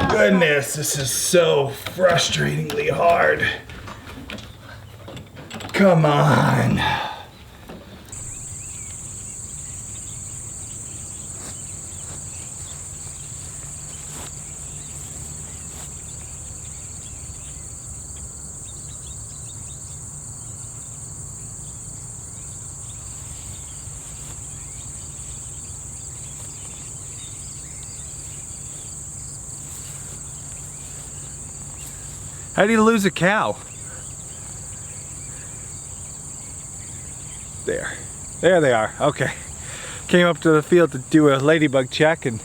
Goodness, this is so frustratingly hard. Come on. How do you lose a cow? There they are. Okay. Came up to the field to do a ladybug check and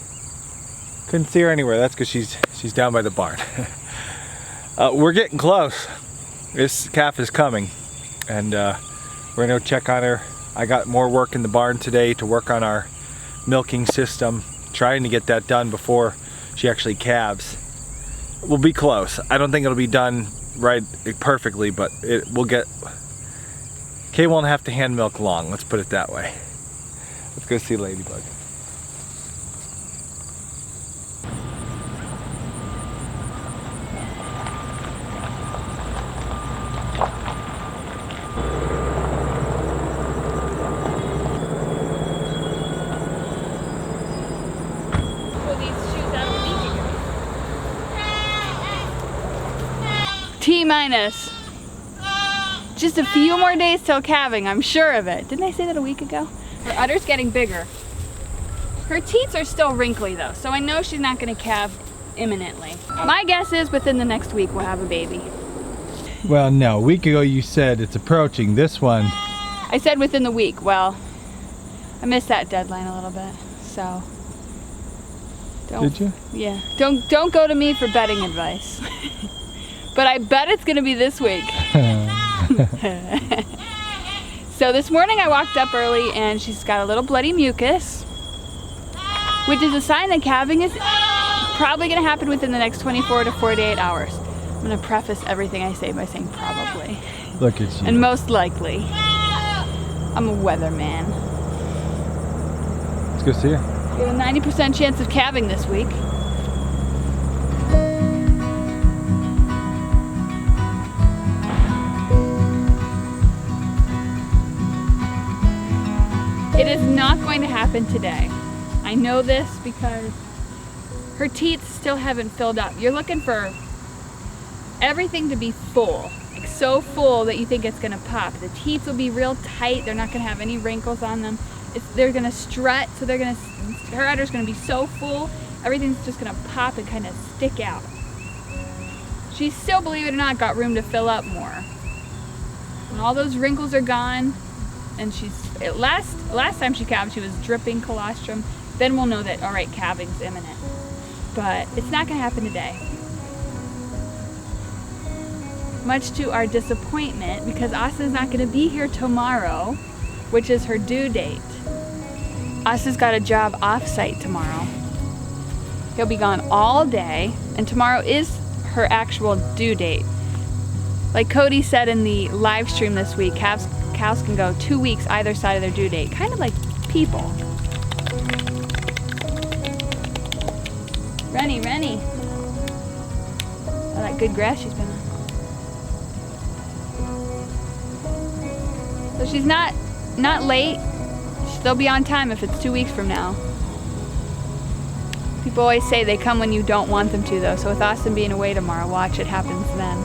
couldn't see her anywhere. That's because she's down by the barn. We're getting close. This calf is coming, and we're gonna go check on her. I got more work in the barn today to work on our milking system, trying to get that done before she actually calves. We'll be close. I don't think it'll be done right perfectly, but it will get. Kay won't have to hand milk long, let's put it that way. Let's go see Ladybug. T-minus just a few more days till calving, I'm sure of it. Didn't I say that a week ago? Her udder's getting bigger. Her teats are still wrinkly though, so I know she's not gonna calve imminently. My guess is within the next week we'll have a baby. Well, no, a week ago you said it's approaching. This one. I said within the week. Well, I missed that deadline a little bit, so. Did you? Yeah, don't go to me for betting advice. But I bet it's gonna be this week. So this morning I walked up early and she's got a little bloody mucus, which is a sign that calving is probably gonna happen within the next 24 to 48 hours. I'm gonna preface everything I say by saying probably. Look at you. And most likely. I'm a weatherman. Let's go see her. We have a 90% chance of calving this week. It is not going to happen today. I know this because her teats still haven't filled up. You're looking for everything to be full, like so full that you think it's gonna pop. The teats will be real tight. They're not gonna have any wrinkles on them. They're gonna strut, so her udder's gonna be so full, everything's just gonna pop and kind of stick out. She's still, believe it or not, got room to fill up more. When all those wrinkles are gone, and last time she calved, she was dripping colostrum. Then we'll know that, all right, calving's imminent. But it's not gonna happen today. Much to our disappointment, because Aust is not gonna be here tomorrow, which is her due date. Aust has got a job off-site tomorrow. He'll be gone all day, and tomorrow is her actual due date. Like Cody said in the live stream this week, cows can go 2 weeks either side of their due date, kind of like people. Rennie. All that good grass she's been on. So she's not late. They'll be on time if it's 2 weeks from now. People always say they come when you don't want them to though, so with Austin being away tomorrow, watch it happens then.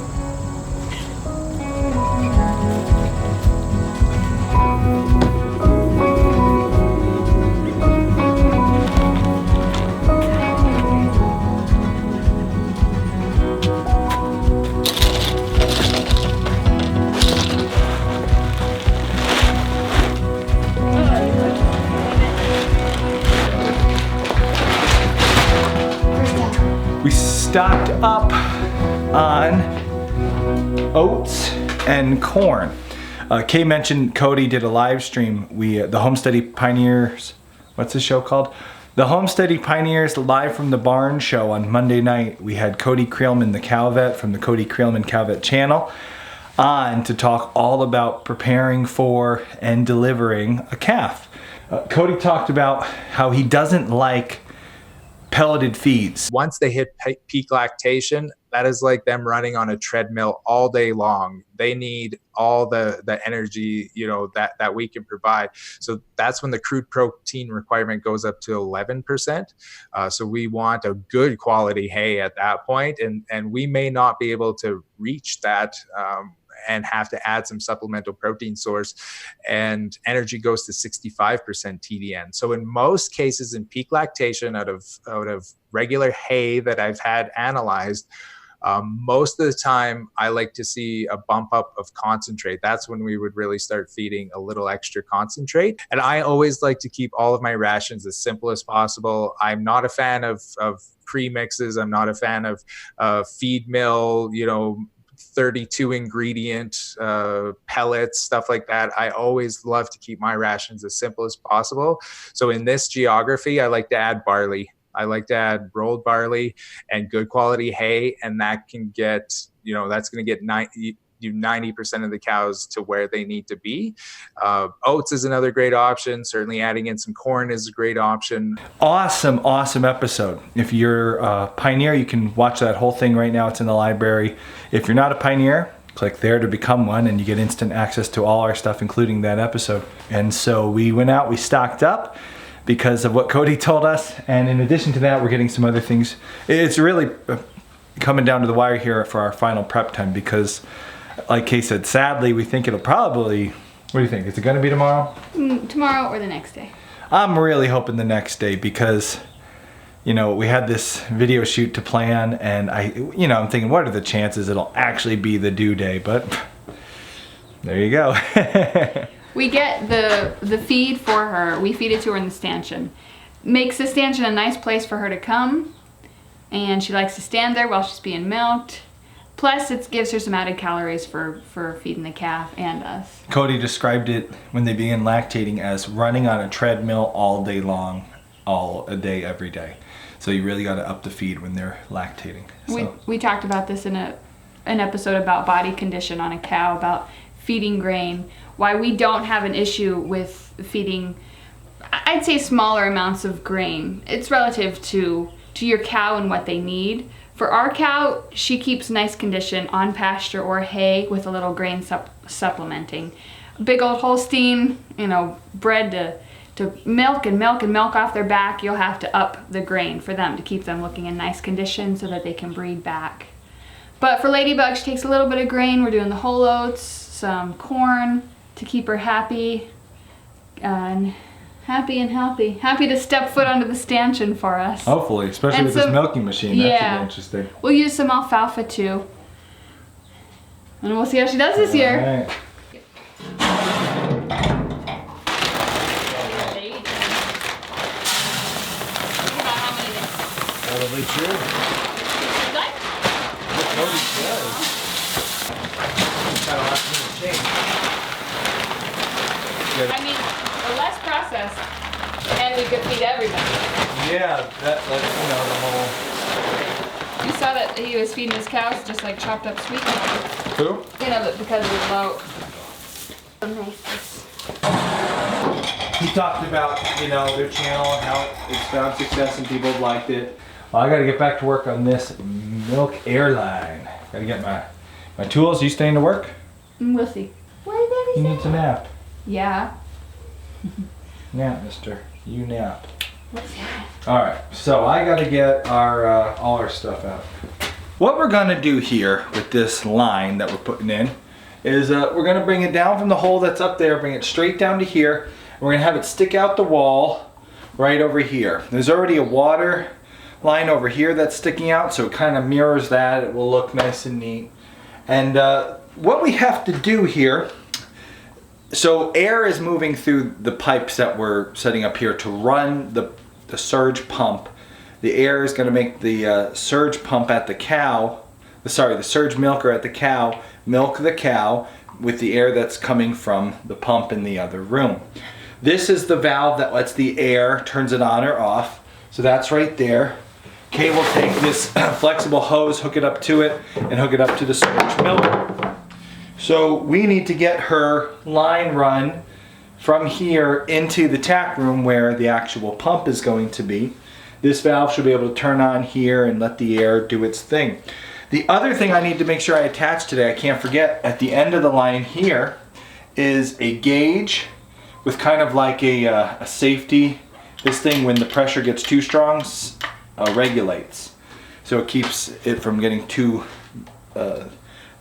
We stocked up on oats and corn. Kay mentioned Cody did a live stream. The Homesteady Pioneers, what's the show called? The Homesteady Pioneers Live from the Barn show on Monday night. We had Cody Creelman, the cow vet from the Cody Creelman Cow Vet channel, on to talk all about preparing for and delivering a calf. Cody talked about how he doesn't like pelleted feeds. Once they hit peak lactation, that is like them running on a treadmill all day long. They need all the energy, you know, that we can provide. So that's when the crude protein requirement goes up to 11%. So we want a good quality hay at that point, and we may not be able to reach that. And have to add some supplemental protein source, and energy goes to 65% TDN. So in most cases in peak lactation out of regular hay that I've had analyzed, most of the time I like to see a bump up of concentrate. That's when we would really start feeding a little extra concentrate. And I always like to keep all of my rations as simple as possible. I'm not a fan of premixes. I'm not a fan of feed mill, you know, 32 ingredient pellets, stuff like that. I always love to keep my rations as simple as possible. So in this geography, I like to add barley. I like to add rolled barley and good quality hay, and that can get, you know, that's going to get 90% of the cows to where they need to be. Oats is another great option. Certainly adding in some corn is a great option. Awesome episode. If you're a pioneer, you can watch that whole thing right now. It's in the library. If you're not a pioneer, click there to become one, and you get instant access to all our stuff, including that episode. And so we went out, we stocked up because of what Cody told us. And in addition to that, we're getting some other things. It's really coming down to the wire here for our final prep time, because like Kay said, sadly, we think it'll probably, what do you think? Is it going to be tomorrow? Tomorrow or the next day. I'm really hoping the next day, because, you know, we had this video shoot to plan, and I'm thinking, what are the chances it'll actually be the due day? But there you go. We get the feed for her. We feed it to her in the stanchion. Makes the stanchion a nice place for her to come, and she likes to stand there while she's being milked. Plus, it gives her some added calories for feeding the calf and us. Cody described it when they begin lactating as running on a treadmill all day long, all a day, every day. So you really got to up the feed when they're lactating. So. We talked about this in an episode about body condition on a cow, about feeding grain, why we don't have an issue with feeding, I'd say, smaller amounts of grain. It's relative to your cow and what they need. For our cow, she keeps nice condition on pasture or hay with a little grain supplementing. Big old Holstein, you know, bred to milk and milk and milk off their back, you'll have to up the grain for them to keep them looking in nice condition so that they can breed back. But for Ladybug, she takes a little bit of grain. We're doing the whole oats, some corn to keep her happy and healthy. Happy to step foot onto the stanchion for us. Hopefully, especially with this milking machine. That should be interesting. We'll use some alfalfa too. And we'll see how she does this year. All right. Probably true. What Cody says. Kind of last minute change. I mean, the less processed, and we could feed everybody. Yeah, that's, you know, the whole... You saw that he was feeding his cows just like chopped up sweet corn. Who? You know, because of the low. He talked about, you know, their channel and how it's found success and people have liked it. Well, I got to get back to work on this milk airline. Got to get my tools. You staying to work? We'll see. What did Daddy say? He needs a nap. Yeah. Nap, mister. You nap. What's that? Alright, so I gotta get our all our stuff out. What we're gonna do here with this line that we're putting in is we're gonna bring it down from the hole that's up there, bring it straight down to here. We're gonna have it stick out the wall right over here. There's already a water line over here that's sticking out, so it kind of mirrors that. It will look nice and neat. And what we have to do here, so air is moving through the pipes that we're setting up here to run the surge pump. The air is going to make the surge pump at the cow, the surge milker at the cow, milk the cow with the air that's coming from the pump in the other room. This is the valve that lets the air, turns it on or off. So that's right there. Kay will take this flexible hose, hook it up to it, and hook it up to the surge milker. So we need to get her line run from here into the tack room where the actual pump is going to be. this valve should be able to turn on here and let the air do its thing. The other thing I need to make sure I attach today, I can't forget, at the end of the line here is a gauge with kind of like a safety. This thing, when the pressure gets too strong, regulates. So it keeps it from getting too, the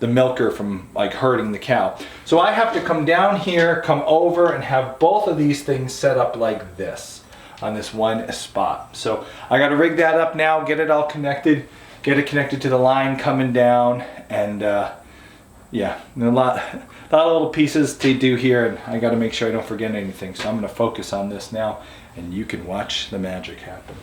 milker from like hurting the cow. So I have to come down here, come over, and have both of these things set up like this on this one spot. So I got to rig that up now, get it all connected, get it connected to the line coming down, and yeah, a lot of little pieces to do here, and I got to make sure I don't forget anything. So I'm going to focus on this now, and you can watch the magic happen.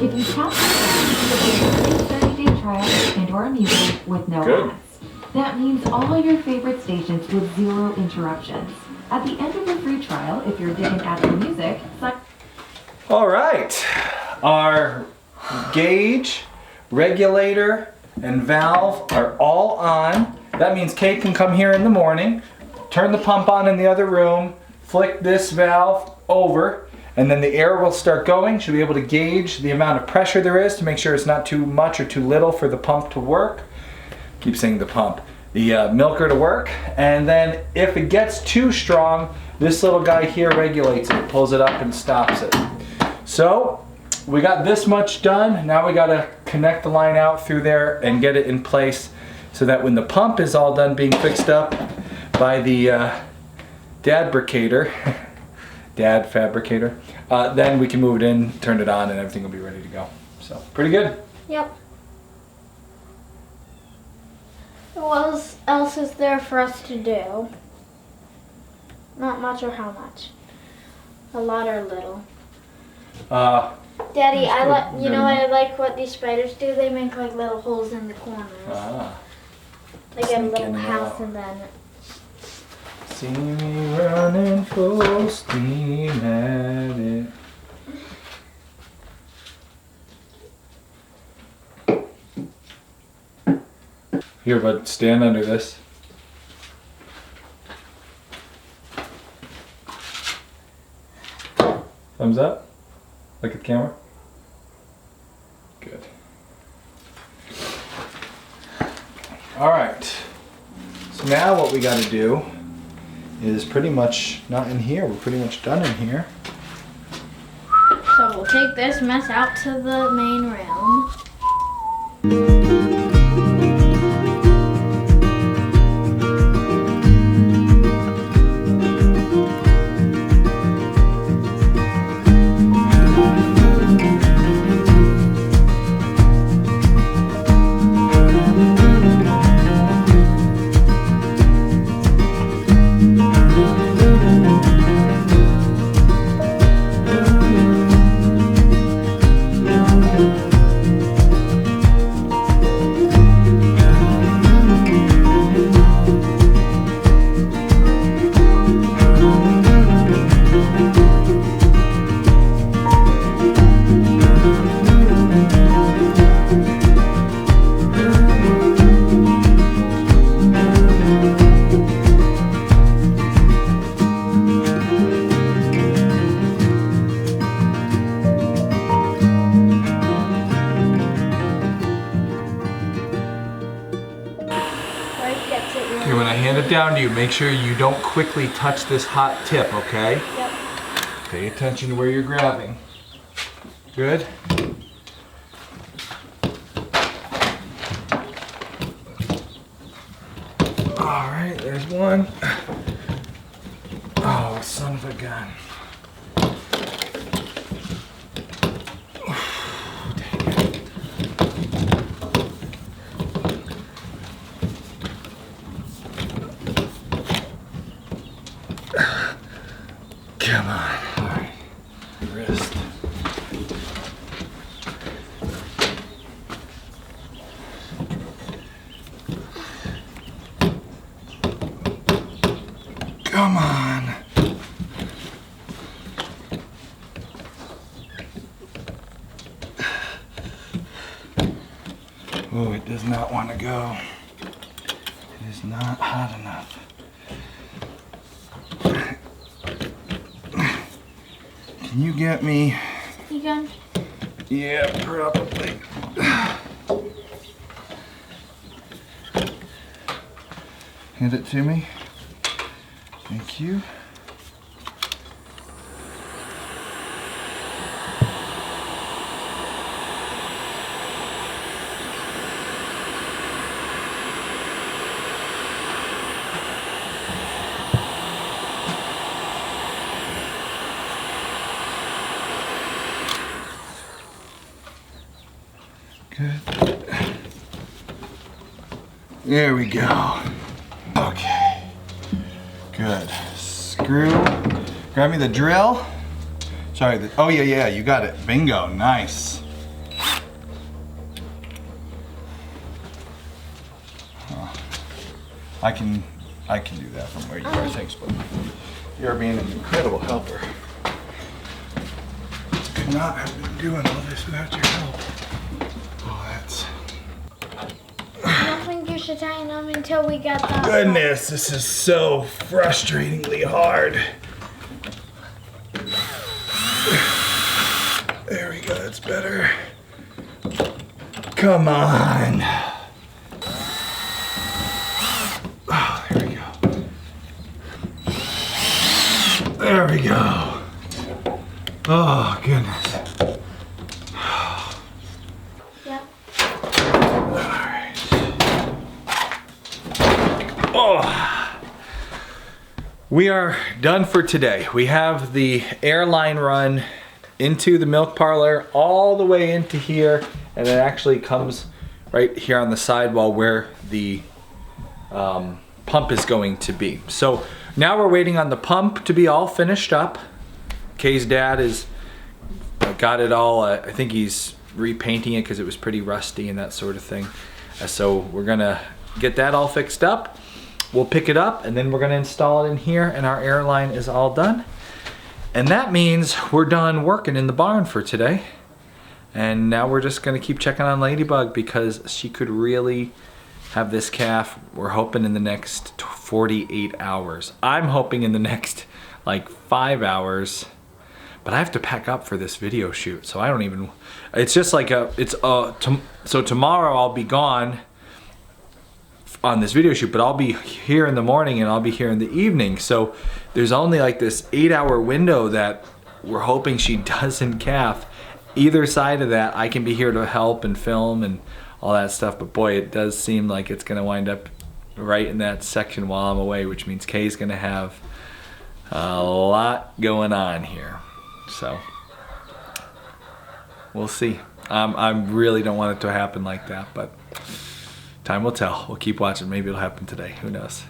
If you tap the 30-day trial and or music with no ads. That means all your favorite stations with 0 interruptions. At the end of the free trial, if you're digging Apple Music, all right, our gauge, regulator, and valve are all on. That means Kate can come here in the morning, turn the pump on in the other room, flick this valve over, and then the air will start going. She'll be able to gauge the amount of pressure there is to make sure it's not too much or too little for the pump to work. Keep saying the pump. The milker to work. And then if it gets too strong, this little guy here regulates it, pulls it up and stops it. So we got this much done. Now we got to connect the line out through there and get it in place so that when the pump is all done being fixed up by the fabricator, then we can move it in, turn it on, and everything will be ready to go. So, pretty good. Yep. What else is there for us to do? Not much, or how much? A lot or little? Daddy, I like what these spiders do. They make like little holes in the corners. They get a little house and then... See me running full steam at it. Here, bud, stand under this. Thumbs up. Look at the camera. Good. All right. So now what we got to do is pretty much not in here. We're pretty much done in here. So we'll take this mess out to the main room. Okay, when I hand it down to you, make sure you don't quickly touch this hot tip, okay? Yep. Pay attention to where you're grabbing. Good? All right, there's one. Oh, son of a gun. Come on. Oh, it does not want to go. It is not hot enough. Can you get me? You can. Yeah, probably. Hand it to me. Thank you. Good. There we go. Okay. Good. Screw. Grab me the drill. Sorry. Oh yeah, you got it. Bingo. Nice. Oh, I can do that from where you are. Thanks, but you're being an incredible helper. Could not have been doing all this without your help. I don't think you should tighten them until we get that. Goodness, this is so frustratingly hard. There we go, that's better. Come on. Oh, there we go. There we go. Oh, goodness. Yep. Oh. We are done for today. We have the airline run into the milk parlor all the way into here, and it actually comes right here on the sidewall where the pump is going to be. So now we're waiting on the pump to be all finished up. Kay's dad is got it all. I think he's repainting it because it was pretty rusty and that sort of thing. So we're gonna get that all fixed up. We'll pick it up and then we're gonna install it in here, and our airline is all done. And that means we're done working in the barn for today. And now we're just gonna keep checking on Ladybug because she could really have this calf. We're hoping in the next 48 hours. I'm hoping in the next like 5 hours. But I have to pack up for this video shoot, so I don't even, it's just like so tomorrow I'll be gone on this video shoot, but I'll be here in the morning and I'll be here in the evening. So there's only like this 8-hour window that we're hoping she doesn't calf. Either side of that, I can be here to help and film and all that stuff, but boy, it does seem like it's gonna wind up right in that section while I'm away, which means Kay's gonna have a lot going on here. So we'll see. I really don't want it to happen like that, but time will tell. We'll keep watching. Maybe it'll happen today. Who knows?